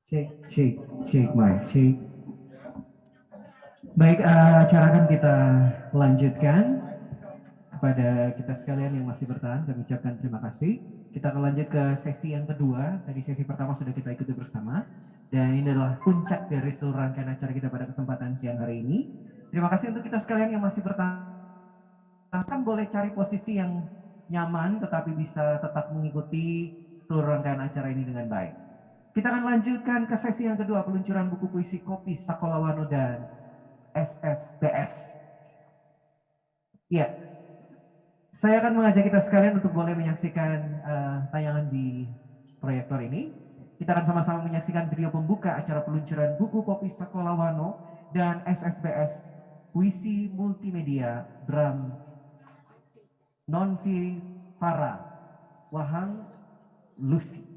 Cek, cek, cek, mic, cek. Baik, acara akan kita lanjutkan. Kepada kita sekalian yang masih bertahan, kami ucapkan terima kasih. Kita akan lanjut ke sesi yang kedua. Tadi sesi pertama sudah kita ikuti bersama. Dan ini adalah puncak dari seluruh rangkaian acara kita pada kesempatan siang hari ini. Terima kasih untuk kita sekalian yang masih bertahan. Kan boleh cari posisi yang nyaman, tetapi bisa tetap mengikuti seluruh rangkaian acara ini dengan baik. Kita akan lanjutkan ke sesi yang kedua, peluncuran buku puisi Kopi Sakolawano dan SSBS. Ya, saya akan mengajak kita sekalian untuk boleh menyaksikan tayangan di proyektor ini. Kita akan sama-sama menyaksikan video pembuka acara peluncuran buku Kopi Sakolawano dan SSBS Puisi Multimedia Bram Nonvi Farah Wahang Lucy.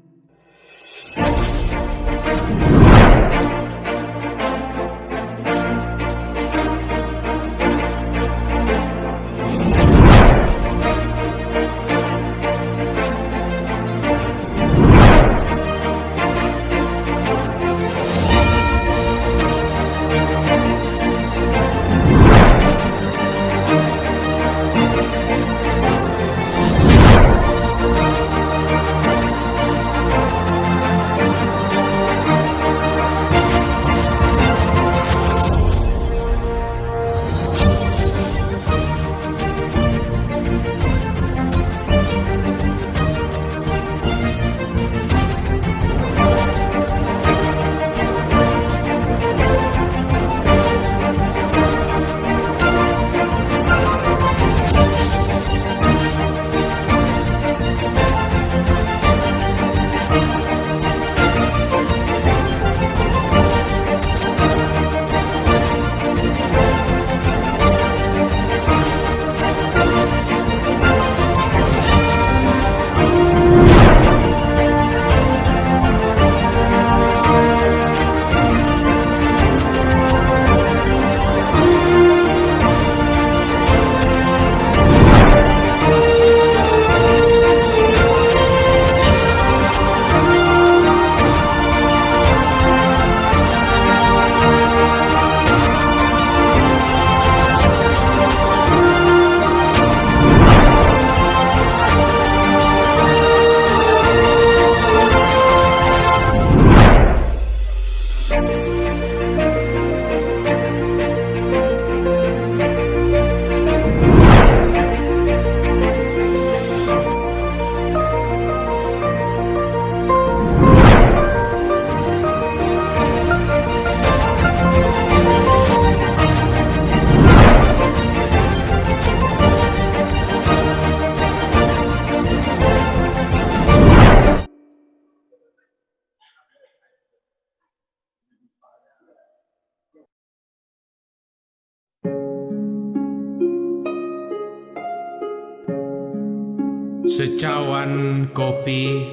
Secawan kopi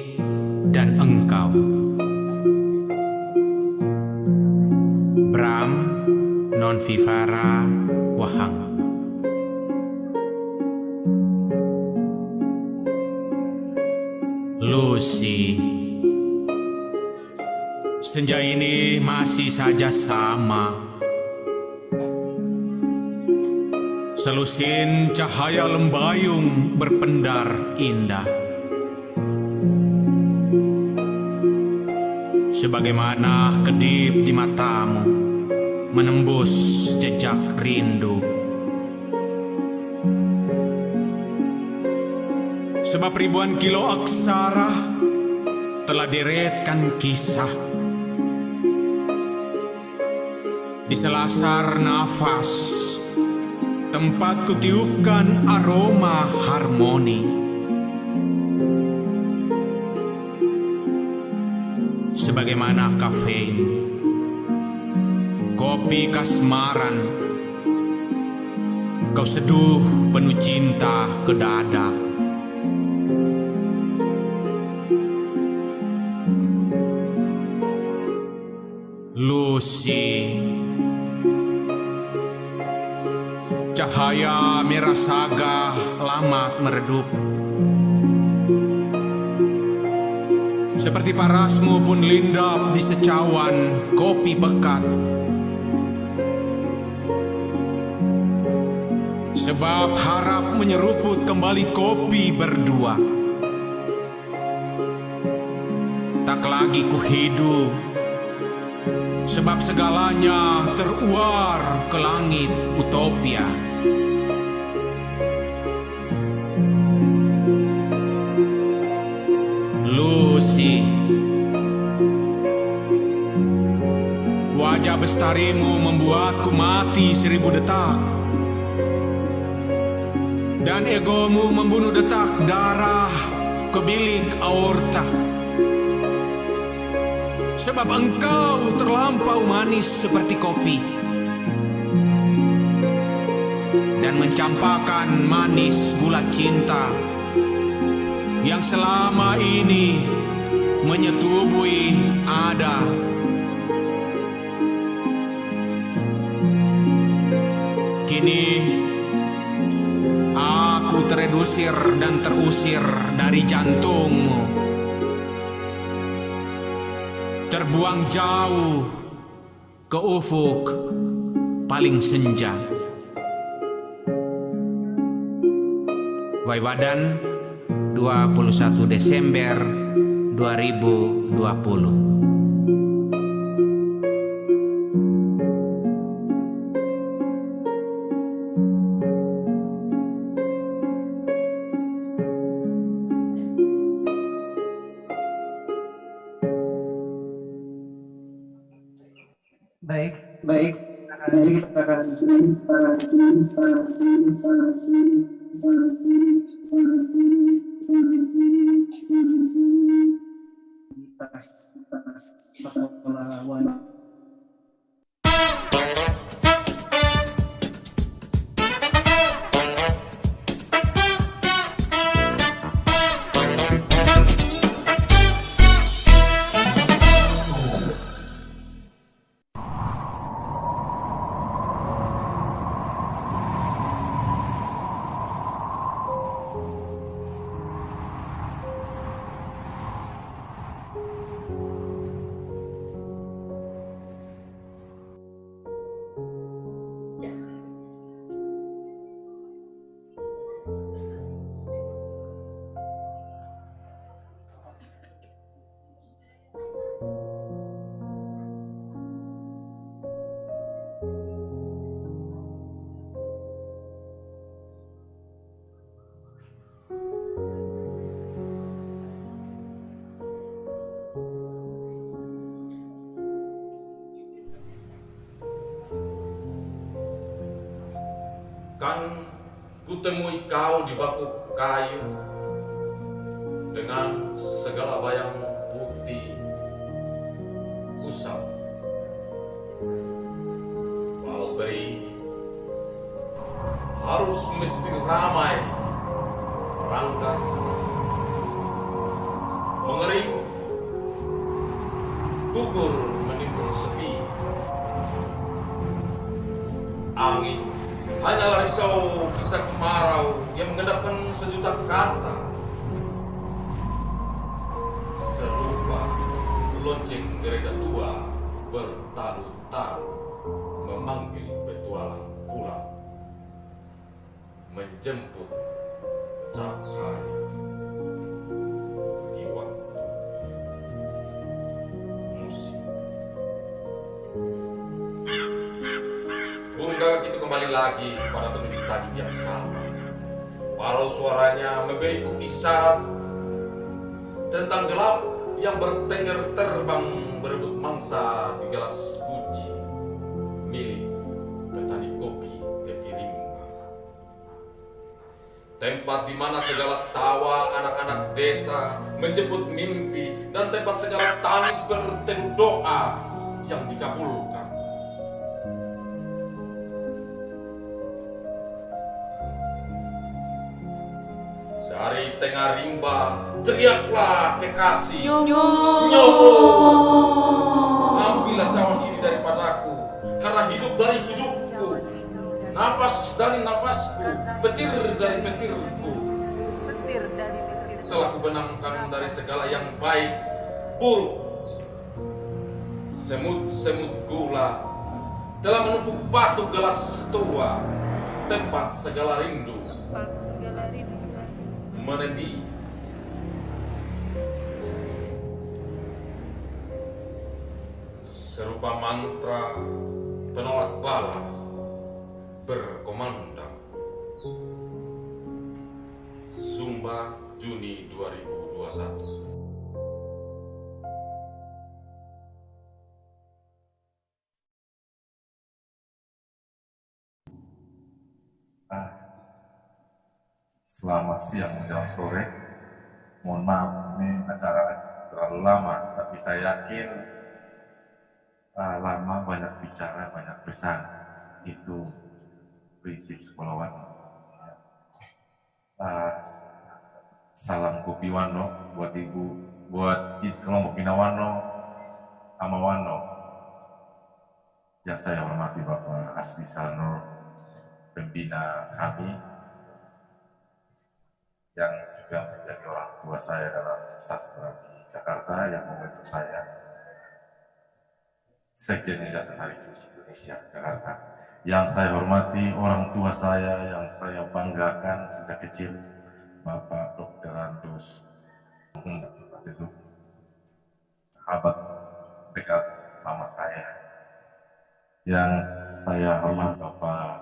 dan engkau, Bram Nonvi Farah Wahang. Lucy, senja ini masih saja sama. Selusin cahaya lembayung berpendar indah. Sebagaimana kedip di matamu menembus jejak rindu. Sebab ribuan kilo aksara telah deretkan kisah. Di selasar nafas tempat kutiupkan aroma harmoni. Sebagaimana kafein, kopi kasmaran, kau seduh penuh cinta ke dada. Lucy, cahaya merah saga lama meredup. Seperti parasmu pun lindap di secawan kopi pekat. Sebab harap menyeruput kembali kopi berdua. Tak lagi ku hidup, sebab segalanya teruar ke langit utopia. Lucy, wajah bestarimu membuatku mati 1000 detak. Dan egomu membunuh detak darah ke bilik aorta. Sebab engkau terlampau manis seperti kopi dan mencampakkan manis gula cinta yang selama ini menyetubui ada. Kini aku teredusir dan terusir dari jantungmu, terbuang jauh ke ufuk paling senja. Waiwadan, 21 Desember 2020. Baik. Kan kutemui kau di bakuk kayu dengan segala bayang putih usap. Walau beri harus mesti ramai, rangkas, mengering, gugur menimbun sepi. Angin hanyalah risau kisah kemarau yang mengendapkan sejuta kata. Serupa lonceng gereja tua bertalu-talu memanggil petualang pulang, menjemput cahaya di waktu musik. Burung gagak itu kembali lagi pada penunjuk tajuk yang sama. Walau suaranya memberiku isyarat tentang gelap yang bertengger terbang berebut mangsa di gelas guci milik petani kopi tepi rimba. Tempat di mana segala tawa anak-anak desa menjemput mimpi dan tempat segala tangis berteduh doa yang dikabulkan. Dari tengah rimba teriaklah kekasih, Nyoho, ambillah cawan ini daripadaku, karena hidup dari hidupku, nafas dari nafasku, petir dari petirku. Telah kubenamkan dari segala yang baik buruk. Semut-semut gula telah menumpuk batu gelas tua, tempat segala rindu menepi. Serupa mantra penolak bala berkomandang. Sumba, Juni 2021. Selamat siang menjelang sore. Mohon maaf ini acara terlalu lama, tapi saya yakin lama banyak bicara, banyak pesan. Itu prinsip sekolahwan. Salam Kopi Wano buat ibu, buat kelompok Binawano, Amawano. Yang saya hormati Bapak Asri Salnur, pembina kami, yang juga menjadi orang tua saya dalam sastra di Jakarta, yang membentuk saya Sekjen Yayasan Hari Puisi Indonesia Jakarta. Yang saya hormati orang tua saya yang saya banggakan sejak kecil, Bapak Dr. Andus, itu sahabat dekat mama saya. Yang saya hormati Bapak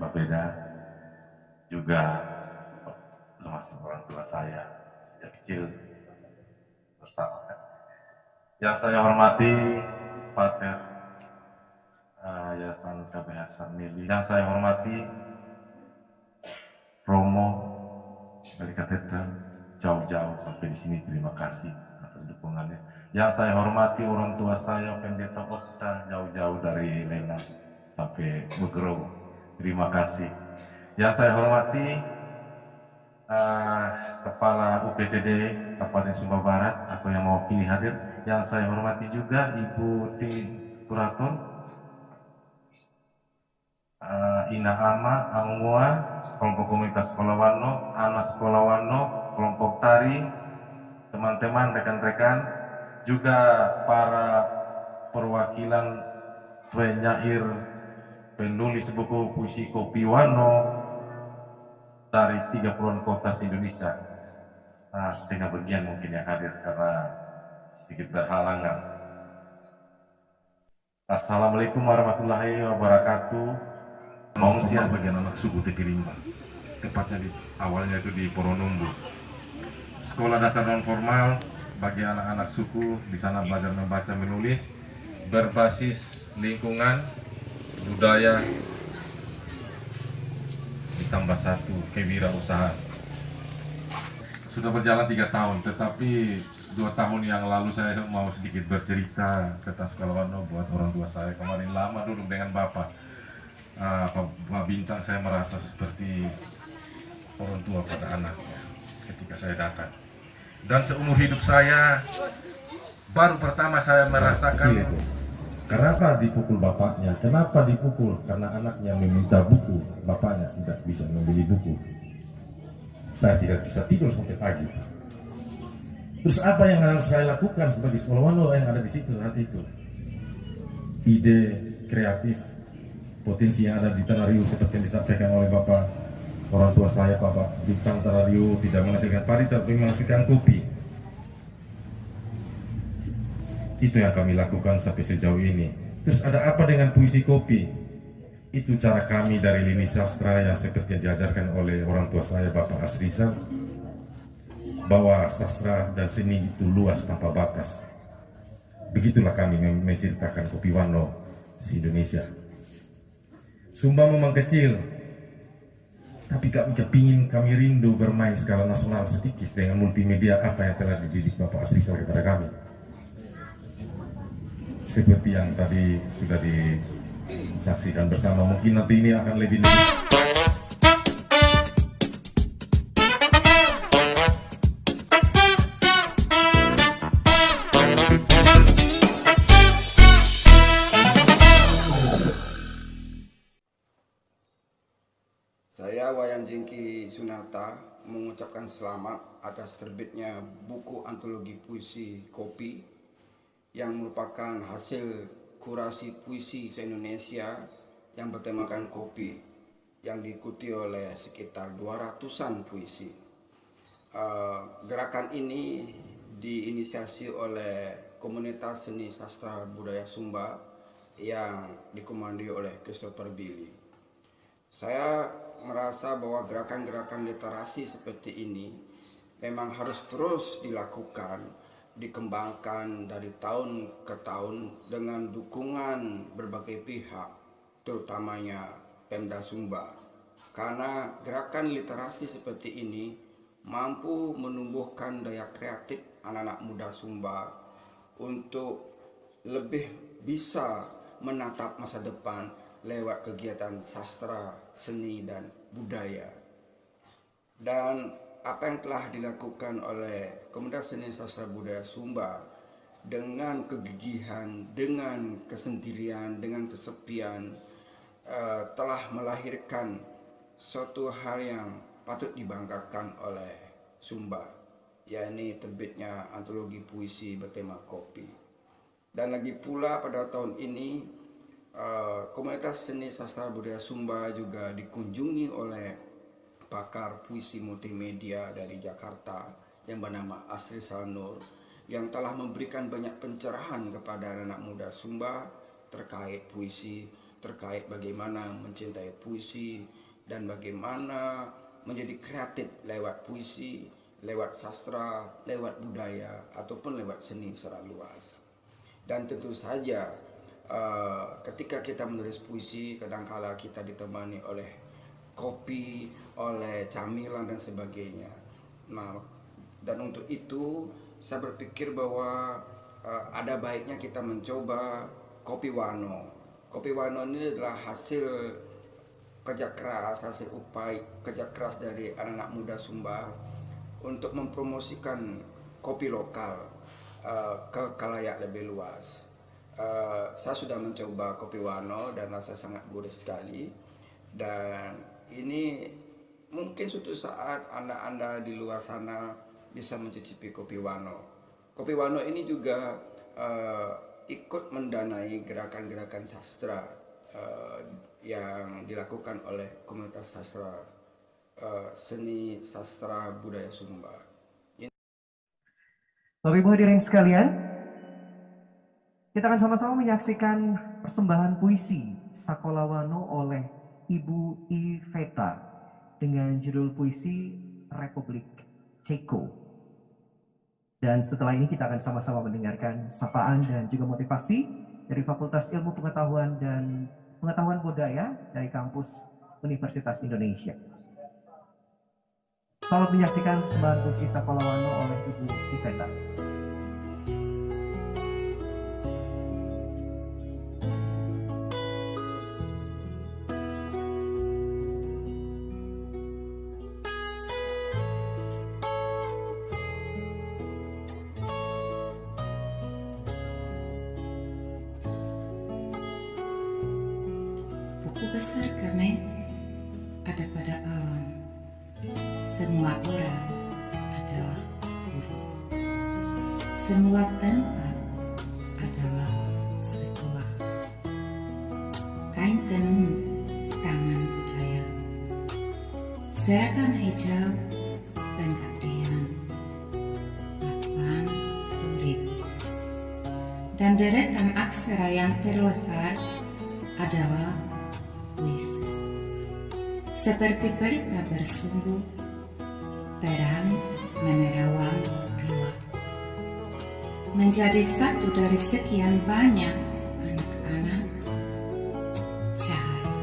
Bapeda, juga termasuk orang tua saya sejak kecil bersama. Yang saya hormati Pater Yayasan KBHSAN Mili. Yang saya hormati Romo dari katedral jauh-jauh sampai di sini, terima kasih atas dukungannya. Yang saya hormati orang tua saya Pendeta Okta jauh-jauh dari Lenang sampai Begrow, terima kasih. Yang saya hormati Kepala UPTD Kabupaten Sumba Barat atau yang mau pilih hadir. Yang saya hormati juga Ibu T. Kurator, Ina Ama, Angua, kelompok komunitas Sekolah Wano, anak Sekolah Wano, kelompok tari, teman-teman, rekan-rekan, juga para perwakilan penyair, penulis buku puisi Kopi Wano dari 30-an kota se-Indonesia. Setengah bagian mungkin yang hadir karena sedikit berhalangan. Assalamualaikum warahmatullahi wabarakatuh. Maungsia bagian anak suku Tepirimba, tepatnya awalnya itu di Poronombo. Sekolah dasar non formal bagi anak-anak suku, di sana belajar membaca menulis, berbasis lingkungan, budaya, ditambah satu kewirausahaan. Sudah berjalan 3 tahun, tetapi 2 tahun yang lalu saya mau sedikit bercerita tentang Sekolah Wano buat orang tua saya. Kemarin lama duduk dengan Bapak Bintang, saya merasa seperti orang tua pada anaknya ketika saya datang. Dan seumur hidup saya, baru pertama saya merasakan kenapa dipukul bapaknya. Kenapa dipukul? Karena anaknya meminta buku, bapaknya tidak bisa membeli buku. Saya tidak bisa tidur sampai pagi. Terus apa yang harus saya lakukan sebagai sekolah Wano yang ada di situ saat itu? Ide kreatif, potensi yang ada di Tanah Riau seperti yang disampaikan oleh Bapak orang tua saya, Bapak Bintang, Tanah Riau tidak menghasilkan padi tapi menghasilkan kopi. Itu yang kami lakukan sampai sejauh ini. Terus ada apa dengan puisi kopi? Itu cara kami dari lini sastra yang seperti yang diajarkan oleh orang tua saya, Bapak Asrizal, bahwa sastra dan seni itu luas tanpa batas. Begitulah kami menceritakan Kopi Wano se-Indonesia. Sumba memang kecil, tapi kami rindu bermain skala nasional sedikit dengan multimedia apa yang telah dididik Bapak Asrizal kepada kami. Seperti yang tadi sudah disaksikan bersama, mungkin nanti ini akan lebih Saya Wayan Jengki Sunata mengucapkan selamat atas terbitnya buku antologi puisi Kopi yang merupakan hasil kurasi puisi se-Indonesia yang bertemakan kopi, yang diikuti oleh sekitar 200-an puisi. Gerakan ini diinisiasi oleh komunitas seni sastra budaya Sumba yang dikomandoi oleh Christopher Billy. Saya merasa bahwa gerakan-gerakan literasi seperti ini memang harus terus dilakukan, dikembangkan dari tahun ke tahun dengan dukungan berbagai pihak, terutamanya Pemda Sumba. Karena gerakan literasi seperti ini mampu menumbuhkan daya kreatif anak-anak muda Sumba untuk lebih bisa menatap masa depan lewat kegiatan sastra, seni, dan budaya. Dan apa yang telah dilakukan oleh Komunitas Seni Sastra Budaya Sumba dengan kegigihan, dengan kesendirian, dengan kesepian, telah melahirkan suatu hal yang patut dibanggakan oleh Sumba, yakni terbitnya antologi puisi bertema kopi. Dan lagi pula pada tahun ini Komunitas Seni Sastra Budaya Sumba juga dikunjungi oleh pakar puisi multimedia dari Jakarta yang bernama Asri Salnur, yang telah memberikan banyak pencerahan kepada anak muda Sumba terkait puisi, terkait bagaimana mencintai puisi dan bagaimana menjadi kreatif lewat puisi, lewat sastra, lewat budaya, ataupun lewat seni secara luas. Dan tentu saja ketika kita menulis puisi, kadangkala kita ditemani oleh kopi, oleh camilan dan sebagainya. Nah, dan untuk itu saya berpikir bahwa ada baiknya kita mencoba kopi wano. Kopi wano ini adalah hasil kerja keras, hasil upaya kerja keras dari anak-anak muda Sumba untuk mempromosikan kopi lokal ke khalayak lebih luas. Saya sudah mencoba kopi wano dan rasa sangat gurih sekali, dan ini mungkin suatu saat anda di luar sana bisa mencicipi kopi wano. Kopi wano ini juga ikut mendanai gerakan-gerakan sastra yang dilakukan oleh komunitas sastra seni sastra budaya Sumba. Bapak Ibu hadirin sekalian, kita akan sama-sama menyaksikan persembahan puisi Sakolawano oleh Ibu Iveta dengan judul puisi Republik Ceko. Dan setelah ini kita akan sama-sama mendengarkan sapaan dan juga motivasi dari Fakultas Ilmu Pengetahuan dan Pengetahuan Budaya dari Kampus Universitas Indonesia. Selamat menyaksikan persembahan puisi Sakolawano oleh Ibu Iveta. Buku besar kami ada pada alam. Semua orang adalah guru. Semua tempat adalah sekolah. Kain tenun tangan budaya. Seragam hijau pengabdian. Papan tulis. Dan deretan aksara yang terlebar adalah puisi. Seperti pelita bersumbu, terang menerawang gelap. Menjadi satu dari sekian banyak anak-anak cahaya.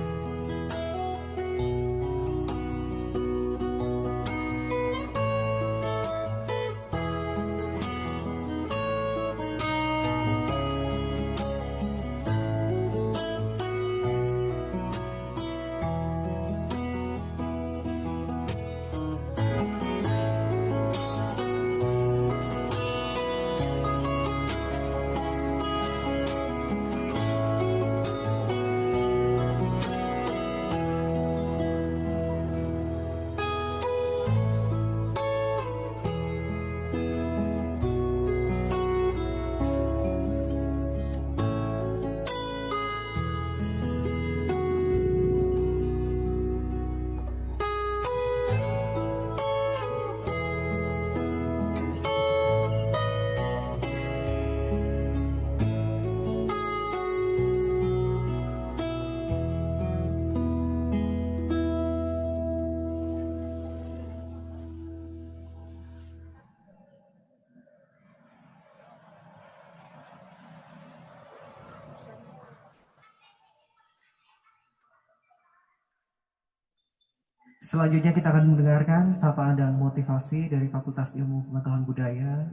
Selanjutnya kita akan mendengarkan sapaan dan motivasi dari Fakultas Ilmu Pengetahuan Budaya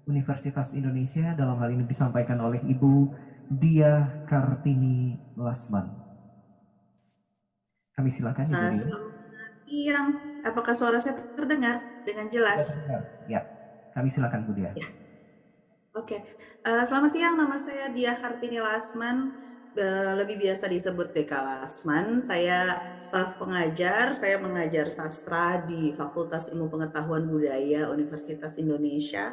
Universitas Indonesia, dalam hal ini disampaikan oleh Ibu Dia Kartini Lasman. Kami silakan Ibu Dia. Selamat siang, apakah suara saya terdengar dengan jelas? Ya, kami silakan Bu Dia. Ya. Oke, selamat siang, nama saya Dia Kartini Lasman, lebih biasa disebut Deka Lasman. Saya staf pengajar, saya mengajar sastra di Fakultas Ilmu Pengetahuan Budaya Universitas Indonesia.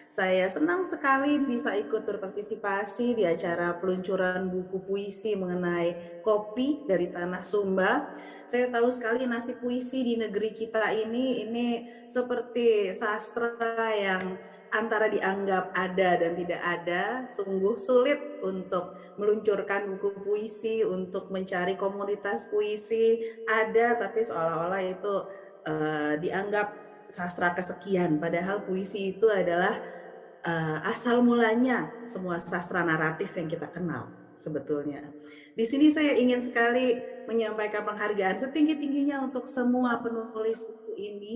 Saya senang sekali bisa ikut berpartisipasi di acara peluncuran buku puisi mengenai kopi dari Tanah Sumba. Saya tahu sekali nasib puisi di negeri kita ini seperti sastra yang antara dianggap ada dan tidak ada. Sungguh sulit untuk meluncurkan buku puisi, untuk mencari komunitas puisi. Ada, tapi seolah-olah itu dianggap sastra kesekian. Padahal puisi itu adalah asal mulanya semua sastra naratif yang kita kenal sebetulnya. Di sini saya ingin sekali menyampaikan penghargaan setinggi-tingginya untuk semua penulis buku ini.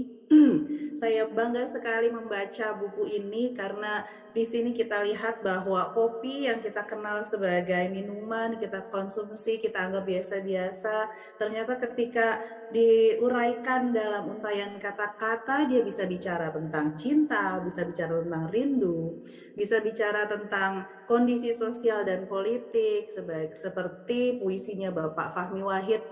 Saya bangga sekali membaca buku ini karena di sini kita lihat bahwa kopi yang kita kenal sebagai minuman, kita konsumsi, kita anggap biasa-biasa, ternyata ketika diuraikan dalam untayan kata-kata, dia bisa bicara tentang cinta, bisa bicara tentang rindu, bisa bicara tentang kondisi sosial dan politik, seperti puisinya Bapak Fahmi Wahid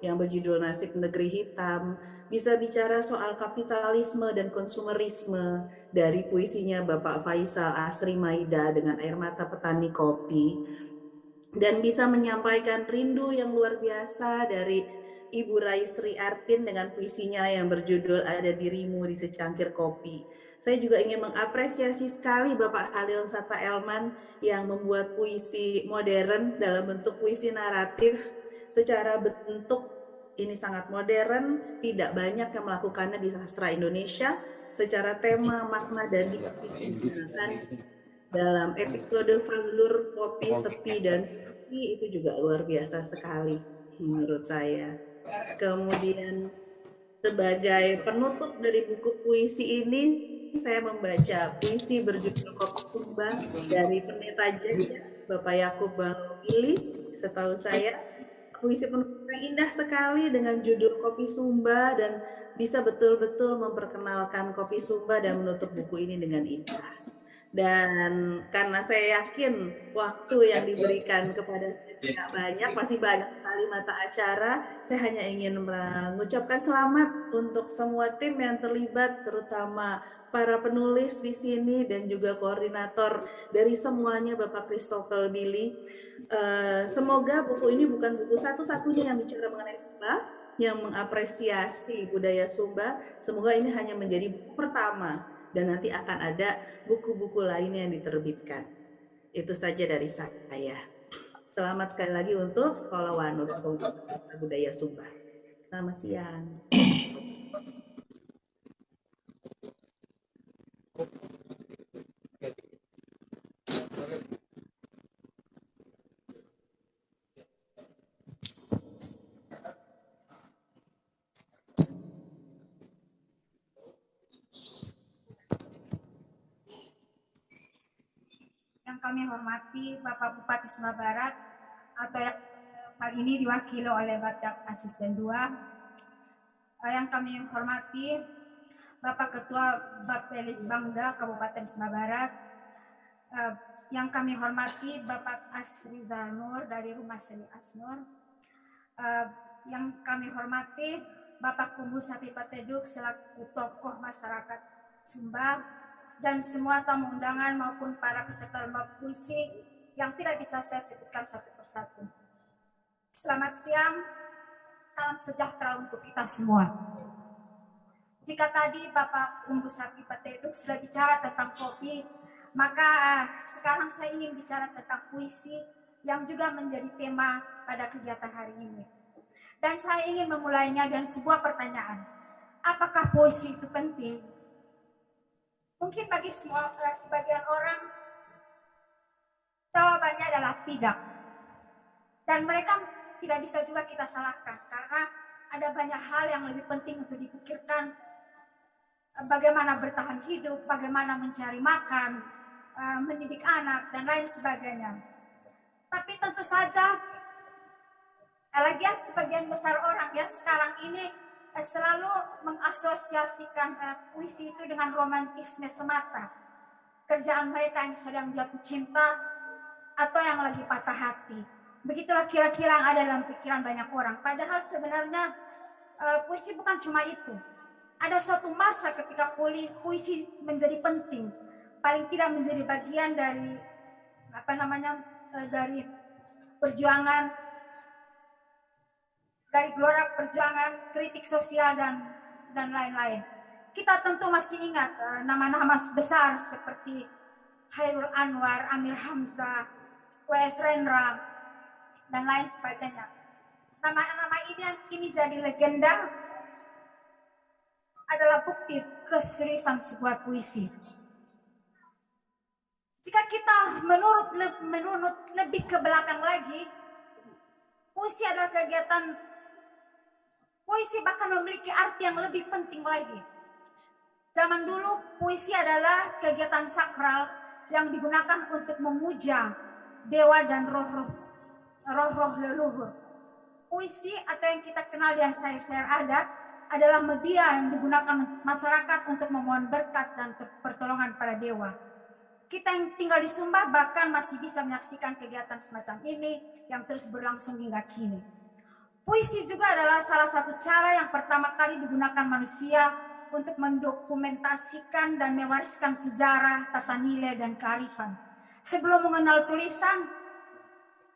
yang berjudul Nasib Negeri Hitam, bisa bicara soal kapitalisme dan konsumerisme dari puisinya Bapak Faisal Asri Maida dengan Air Mata Petani Kopi, dan bisa menyampaikan rindu yang luar biasa dari Ibu Raisri Artin dengan puisinya yang berjudul Ada Dirimu di Secangkir Kopi. Saya juga ingin mengapresiasi sekali Bapak Halil Sata Elman yang membuat puisi modern dalam bentuk puisi naratif. Secara bentuk ini sangat modern, tidak banyak yang melakukannya di sastra Indonesia. Secara tema, makna, dan diksi digunakan dalam episode Fazlur, Kopi, Sepi, dan Sepi, itu juga luar biasa sekali menurut saya. Kemudian sebagai penutup dari buku puisi ini, saya membaca puisi berjudul Kopi Sumba dari Pendeta Jaja, Bapak Yakub Bangili. Setahu saya puisi penutup yang indah sekali dengan judul Kopi Sumba, dan bisa betul-betul memperkenalkan Kopi Sumba dan menutup buku ini dengan indah. Dan karena saya yakin waktu yang diberikan kepada saya tidak banyak, masih banyak sekali mata acara, saya hanya ingin mengucapkan selamat untuk semua tim yang terlibat, terutama para penulis di sini dan juga koordinator dari semuanya, Bapak Christopher Billy. Semoga buku ini bukan buku satu-satunya yang bicara mengenai Sumba, yang mengapresiasi budaya Sumba. Semoga ini hanya menjadi buku pertama dan nanti akan ada buku-buku lainnya yang diterbitkan. Itu saja dari saya. Selamat sekali lagi untuk Sekolah Wanur Budaya Sumba. Selamat siang. Yang kami hormati Bapak Bupati Sumba Barat, atau yang hal ini diwakili oleh Bapak Asisten 2. Yang kami hormati Bapak Ketua Bappelit Bangda Kabupaten Sumba Barat. Yang kami hormati Bapak Asri Zanur dari Rumah Seni Asnur. Yang kami hormati Bapak Kumbu Sapi Pateduk selaku tokoh masyarakat Sumba, dan semua tamu undangan maupun para peserta lomba puisi yang tidak bisa saya sebutkan satu persatu. Selamat siang, salam sejahtera untuk kita semua. Jika tadi Bapak Kumbu Sapi Pateduk sudah bicara tentang kopi, maka sekarang saya ingin bicara tentang puisi yang juga menjadi tema pada kegiatan hari ini. Dan saya ingin memulainya dengan sebuah pertanyaan. Apakah puisi itu penting? Mungkin bagi sebagian orang, jawabannya adalah tidak. Dan mereka tidak bisa juga kita salahkan, karena ada banyak hal yang lebih penting untuk dipikirkan. Bagaimana bertahan hidup, bagaimana mencari makan, mendidik anak, dan lain sebagainya. Tapi tentu saja, lagi sebagian besar orang yang sekarang ini selalu mengasosiasikan puisi itu dengan romantisme semata. Kerjaan mereka yang sedang jatuh cinta atau yang lagi patah hati. Begitulah kira-kira yang ada dalam pikiran banyak orang. Padahal sebenarnya puisi bukan cuma itu. Ada suatu masa ketika puisi menjadi penting. Paling tidak menjadi bagian dari dari perjuangan, dari gelora perjuangan, kritik sosial dan lain-lain. Kita tentu masih ingat nama-nama besar seperti Khairul Anwar, Amir Hamzah, W.S. Rendra, dan lain sebagainya. Nama-nama ini yang kini jadi legenda adalah bukti keseriusan sebuah puisi. Jika kita menurut lebih ke belakang lagi, puisi adalah kegiatan, puisi bahkan memiliki arti yang lebih penting lagi. Zaman dulu puisi adalah kegiatan sakral yang digunakan untuk memuja dewa dan roh-roh leluhur. Puisi atau yang kita kenal dengan syair-syair adat adalah media yang digunakan masyarakat untuk memohon berkat dan pertolongan pada dewa. Kita yang tinggal di Sumba bahkan masih bisa menyaksikan kegiatan semacam ini yang terus berlangsung hingga kini. Puisi juga adalah salah satu cara yang pertama kali digunakan manusia untuk mendokumentasikan dan mewariskan sejarah, tata nilai, dan kearifan. Sebelum mengenal tulisan,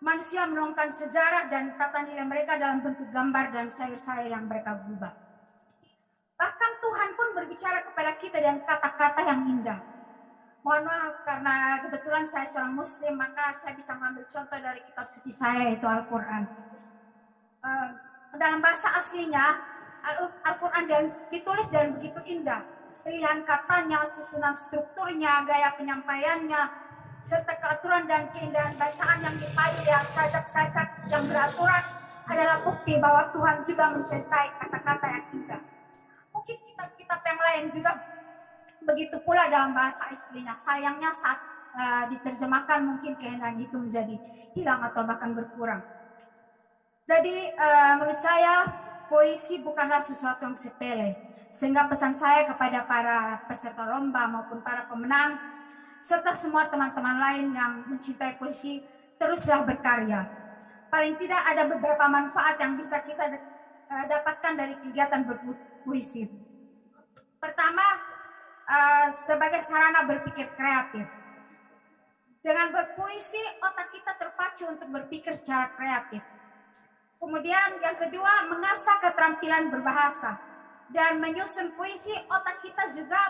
manusia menuangkan sejarah dan tata nilai mereka dalam bentuk gambar dan syair-syair yang mereka ubah. Bahkan Tuhan pun berbicara kepada kita dengan kata-kata yang indah. Mohon maaf karena kebetulan saya seorang muslim, maka saya bisa mengambil contoh dari kitab suci saya, yaitu Al-Quran. Dalam bahasa aslinya, Al-Quran ditulis dan begitu indah. Pilihan katanya, susunan strukturnya, gaya penyampaiannya, serta keaturan dan keindahan bacaan yang dipadu dengan sajak-sajak yang beraturan adalah bukti bahwa Tuhan juga mencintai kata-kata yang indah. Mungkin kitab-kitab yang lain juga begitu pula dalam bahasa aslinya. Sayangnya saat diterjemahkan mungkin keindahan itu menjadi hilang atau bahkan berkurang. Jadi menurut saya puisi bukanlah sesuatu yang sepele. Sehingga pesan saya kepada para peserta lomba maupun para pemenang serta semua teman-teman lain yang mencintai puisi, teruslah berkarya. Paling tidak ada beberapa manfaat yang bisa kita dapatkan dari kegiatan berpuisi. Pertama, sebagai sarana berpikir kreatif. Dengan berpuisi, otak kita terpacu untuk berpikir secara kreatif. Kemudian yang kedua, mengasah keterampilan berbahasa. Dan menyusun puisi, otak kita juga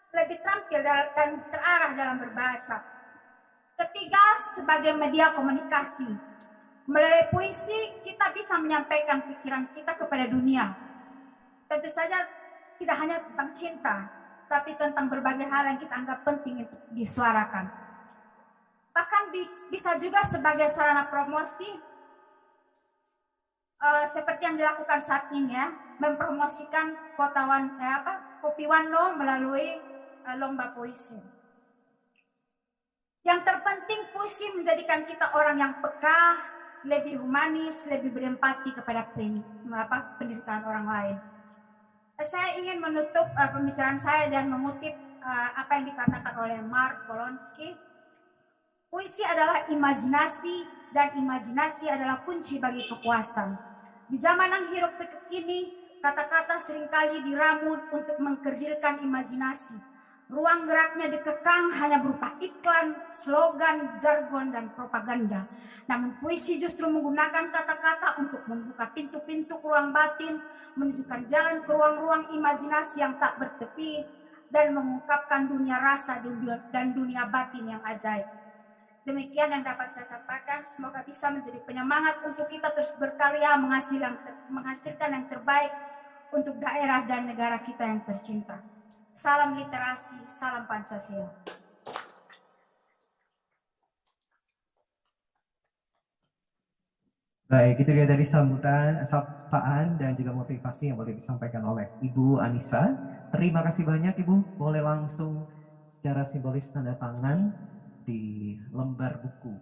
lebih terampil dan terarah dalam berbahasa. Ketiga, sebagai media komunikasi. Melalui puisi, kita bisa menyampaikan pikiran kita kepada dunia. Tentu saja tidak hanya tentang cinta, tapi tentang berbagai hal yang kita anggap penting untuk disuarakan. Bahkan bisa juga sebagai sarana promosi, seperti yang dilakukan saat ini ya, mempromosikan Kopi Wano melalui lomba puisi. Yang terpenting, puisi menjadikan kita orang yang peka, lebih humanis, lebih berempati kepada penderitaan orang lain. Saya ingin menutup pembicaraan saya dan mengutip apa yang dikatakan oleh Mark Polonsky. Puisi adalah imajinasi dan imajinasi adalah kunci bagi kepuasan. Di zaman yang hiruk pikuk ini, kata-kata seringkali diramu untuk mengkerdilkan imajinasi. Ruang geraknya dikekang hanya berupa iklan, slogan, jargon, dan propaganda. Namun puisi justru menggunakan kata-kata untuk membuka pintu-pintu ruang batin, menunjukkan jalan ke ruang-ruang imajinasi yang tak bertepi, dan mengungkapkan dunia rasa dan dunia batin yang ajaib. Demikian yang dapat saya sampaikan. Semoga bisa menjadi penyemangat untuk kita terus berkarya menghasilkan yang terbaik untuk daerah dan negara kita yang tercinta. Salam literasi, salam Pancasila. Baik, itu dia dari sambutan, sapaan dan juga motivasi yang boleh disampaikan oleh Ibu Anissa. Terima kasih banyak Ibu. Boleh langsung secara simbolis tanda tangan di lembar buku.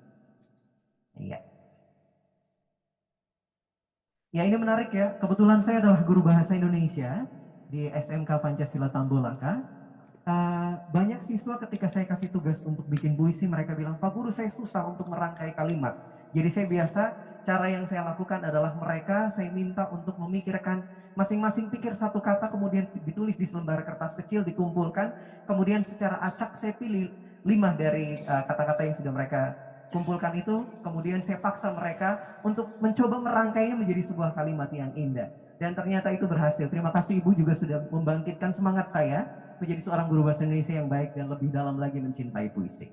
Iya. Ya, ini menarik ya. Kebetulan saya adalah guru bahasa Indonesia di SMK Pancasila Tambolaka. Banyak siswa ketika saya kasih tugas untuk bikin puisi, mereka bilang, Pak Guru saya susah untuk merangkai kalimat. Jadi saya biasa, cara yang saya lakukan adalah saya minta untuk memikirkan, masing-masing pikir satu kata, kemudian ditulis di selembar kertas kecil, dikumpulkan, kemudian secara acak saya pilih 5 dari kata-kata yang sudah mereka kumpulkan itu, kemudian saya paksa mereka untuk mencoba merangkainya menjadi sebuah kalimat yang indah. Dan ternyata itu berhasil. Terima kasih Ibu juga sudah membangkitkan semangat saya menjadi seorang guru bahasa Indonesia yang baik dan lebih dalam lagi mencintai puisi.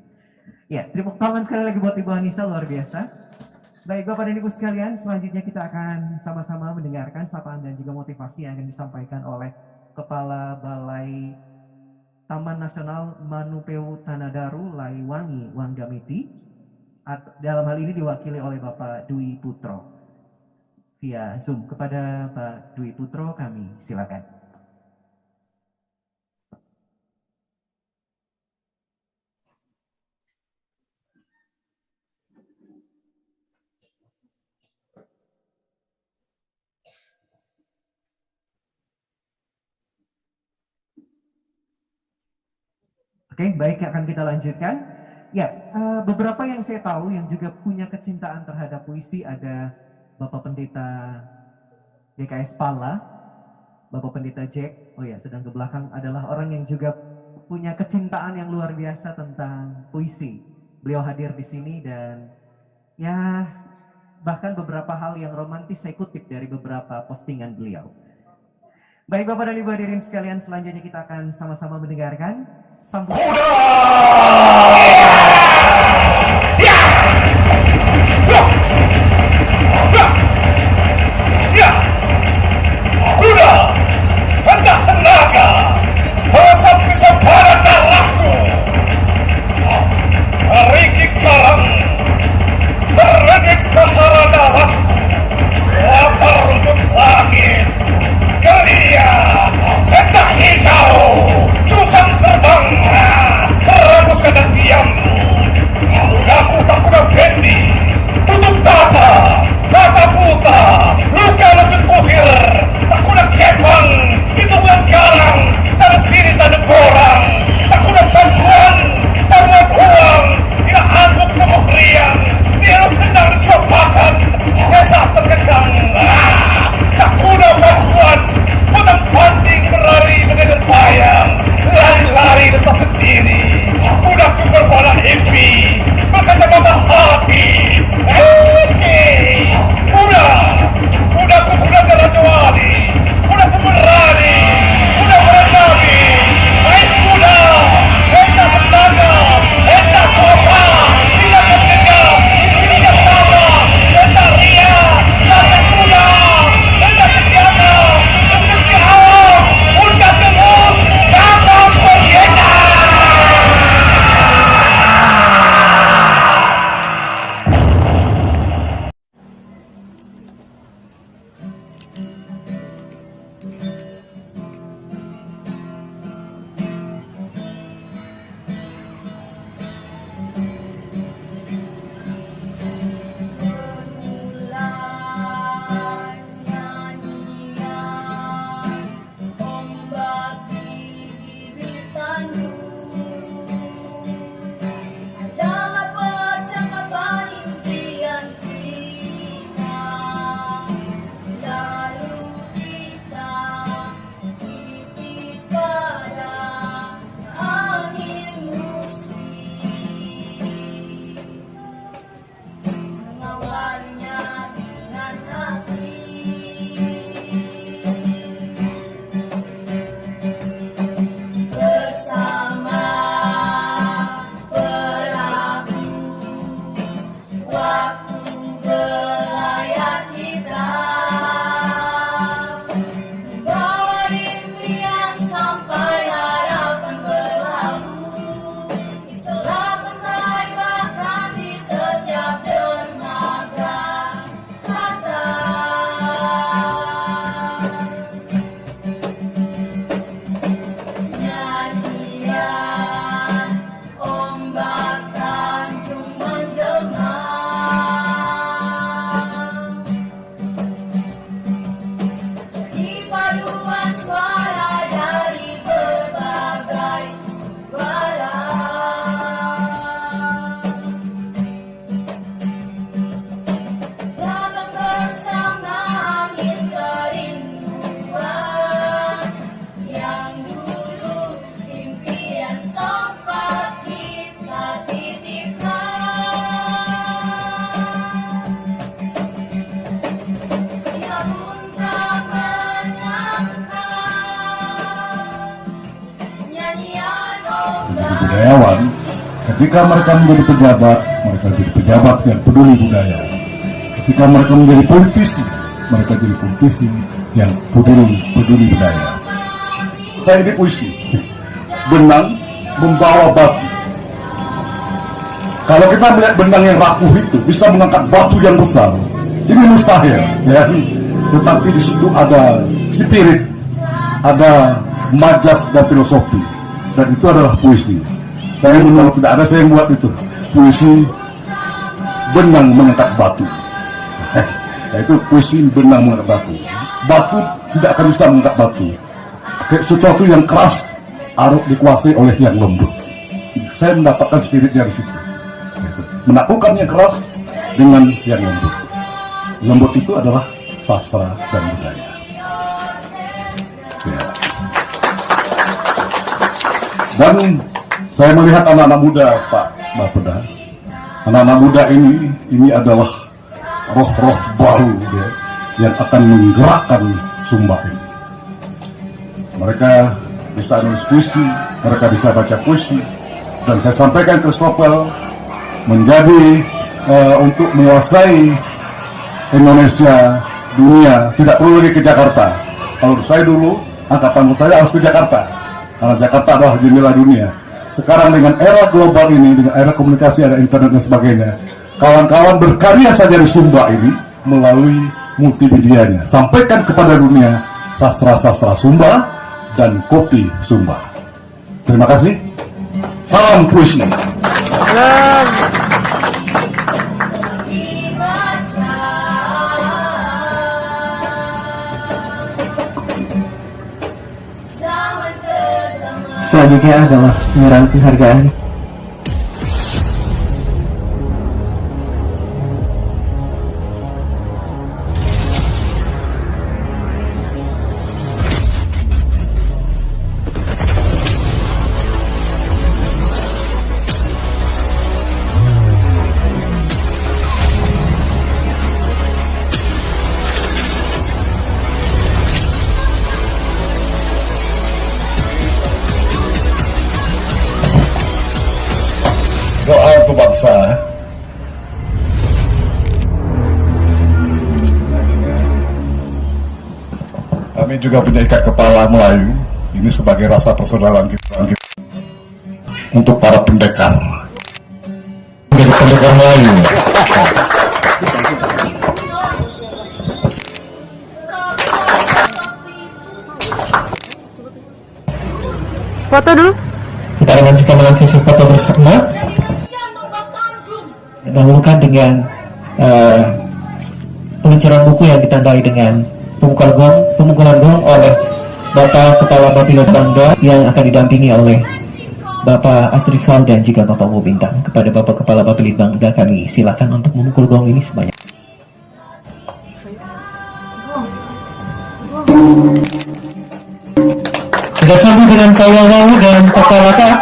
Ya, terima tangan sekali lagi buat Ibu Anissa, luar biasa. Baik Bapak dan Ibu sekalian, selanjutnya kita akan sama-sama mendengarkan sapaan dan juga motivasi yang akan disampaikan oleh Kepala Balai Taman Nasional Manupeu Tanadaru Laiwangi Wanggamiti. Dalam hal ini diwakili oleh Bapak Dwi Putro via Zoom. Kepada Pak Dwi Putro kami silakan. Oke, baik, akan kita lanjutkan. Ya, beberapa yang saya tahu yang juga punya kecintaan terhadap puisi ada Bapak Pendeta DKS Pala, Bapak Pendeta Jack, oh ya sedang ke belakang, adalah orang yang juga punya kecintaan yang luar biasa tentang puisi. Beliau hadir di sini dan ya bahkan beberapa hal yang romantis saya kutip dari beberapa postingan beliau. Baik Bapak dan Ibu hadirin sekalian, selanjutnya kita akan sama-sama mendengarkan sambutan. Kuda, hendak tenaga, asap bisa pada darahku. Rikik garang, beredit bahara darahku. Lapar rumput langit, gelia, setak hijau, susah terbang, rebut menjadi budayawan, ketika mereka menjadi pejabat, mereka jadi pejabat yang peduli budaya. Ketika mereka menjadi politisi, mereka jadi politisi yang peduli budaya. Saya ini puisi, benang membawa batu. Kalau kita melihat benang yang rapuh itu bisa mengangkat batu yang besar, ini mustahil, ya. Tetapi di situ ada spirit, ada majas dan filosofi, dan itu adalah puisi. Saya kalau tidak ada, saya yang buat itu puisi benang mengangkat batu. Itu puisi benang mengangkat batu. Batu tidak akan bisa mengangkat batu. Sesuatu yang keras harus dikuasai oleh yang lembut. Saya mendapatkan spiritnya di situ. Menaklukkan yang keras dengan yang lembut. Lembut itu adalah sastra dan budaya. Ya. Dan saya melihat anak-anak muda, Pak Bapeda. Anak-anak muda ini adalah roh-roh baru, ya, yang akan menggerakkan Sumba ini. Mereka bisa nulis puisi, mereka bisa baca puisi, dan saya sampaikan ke Christopher menjadi untuk menguasai Indonesia, dunia, tidak perlu lagi ke Jakarta. Kalau saya dulu, angkatan saya harus ke Jakarta, karena Jakarta adalah jendela dunia. Sekarang dengan era global ini, dengan era komunikasi, ada internet dan sebagainya, kawan-kawan berkarya saja di Sumba ini melalui multimedianya. Sampaikan kepada dunia sastra-sastra Sumba dan kopi Sumba. Terima kasih. Salam puisi. Selanjutnya adalah penyerahan penghargaan. Doa untuk bangsa. Kami juga punya ikat kepala Melayu. Ini sebagai rasa persaudaraan kita untuk para pendekar. Menjadi pendekar Melayu. Foto dulu. Kita lanjutkan dengan sesi foto bersama. Dahulukan dengan peluncuran buku yang ditandai dengan pemukulan gong oleh Bapak Kepala Bapilot Bangga yang akan didampingi oleh Bapak Astrisal dan juga Bapak Wo Bintang. Kepada Bapak Kepala Bapilot Bangga kami silakan untuk memukul gong ini sebanyak. Kita sambung dengan Kawal dan Kepala Kak.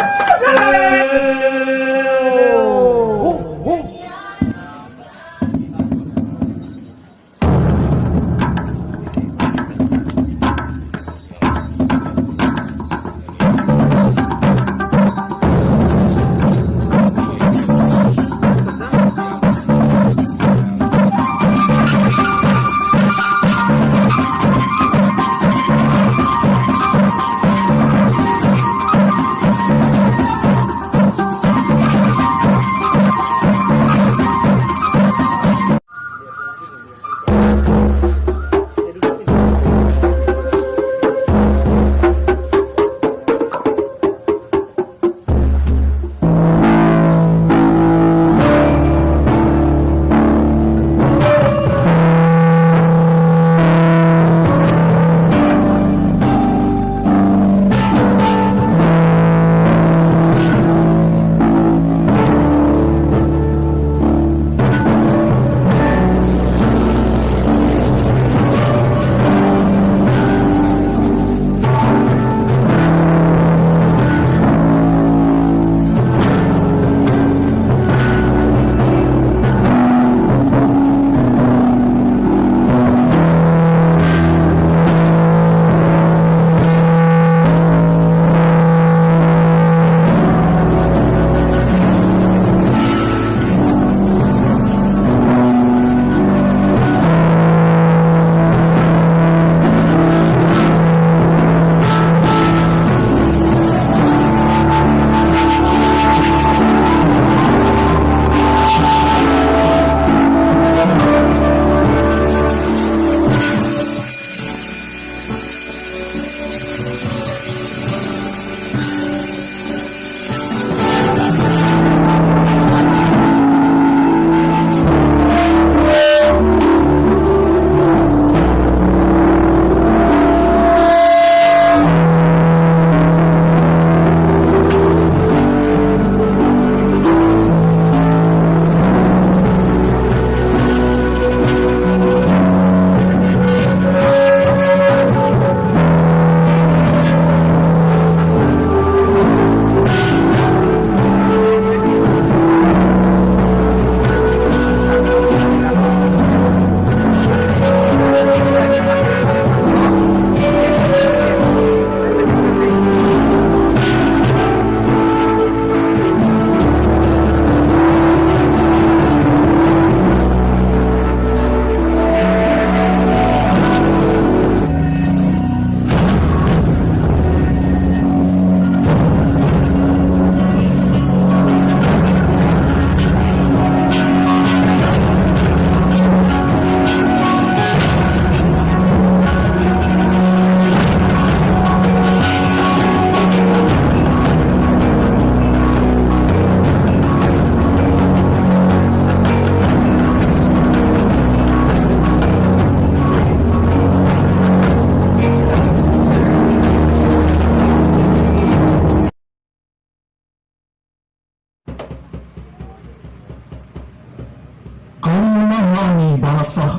menemani bahasa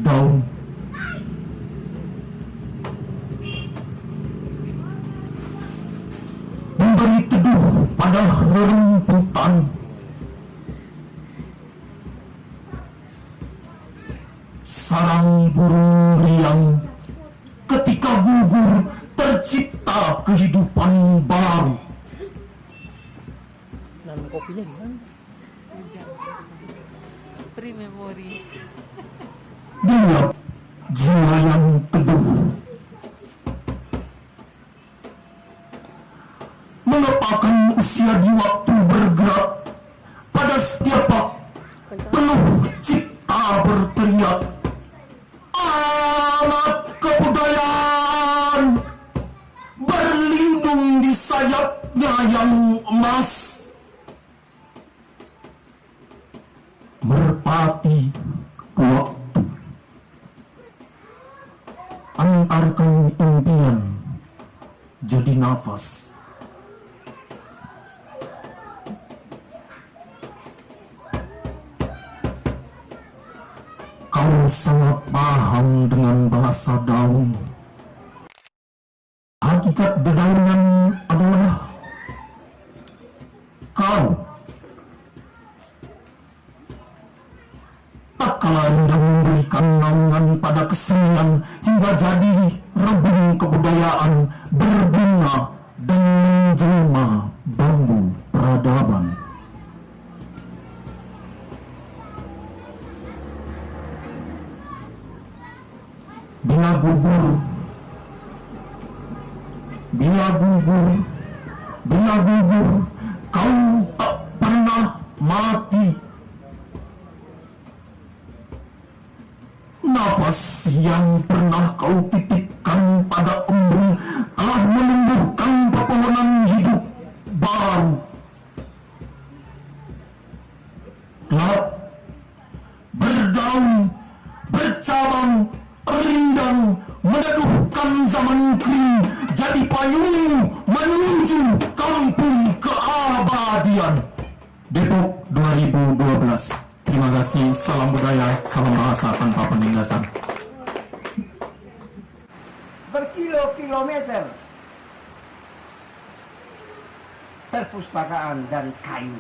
daun. Memberi teduh pada rerumputan. Sarang burung riang ketika gugur tercipta kehidupan baru. Nama kopinya gimana? Free memory. Gelap jiwa yang teduh. Mengepakan usia di waktu bergerak pada setiap penuh cipta berteriak. Anak kebudayaan berlindung di sayapnya yang emas. Merpati waktu, antarkan impian jadi nafas. Kau sangat paham dengan bahasa daun. Hakikat dedaunan adalah kau. Tak kalah indah memberikan naungan pada kesenian hingga jadi rebung kebudayaan berbunga dan menjelma bambu peradaban. Bila gugur, kau tak pernah mati. Nafas yang pernah kau titipkan pada embun telah menumbuhkan pepohonan hidup baru. Gelap, berdaun, bercabang, rindang, meneduhkan zaman kering jadi payung menuju kampung keabadian. Depok 2012. Terima kasih, salam budaya, salam bahasa tanpa penindasan. Berkilo-kilometer perpustakaan dari kayu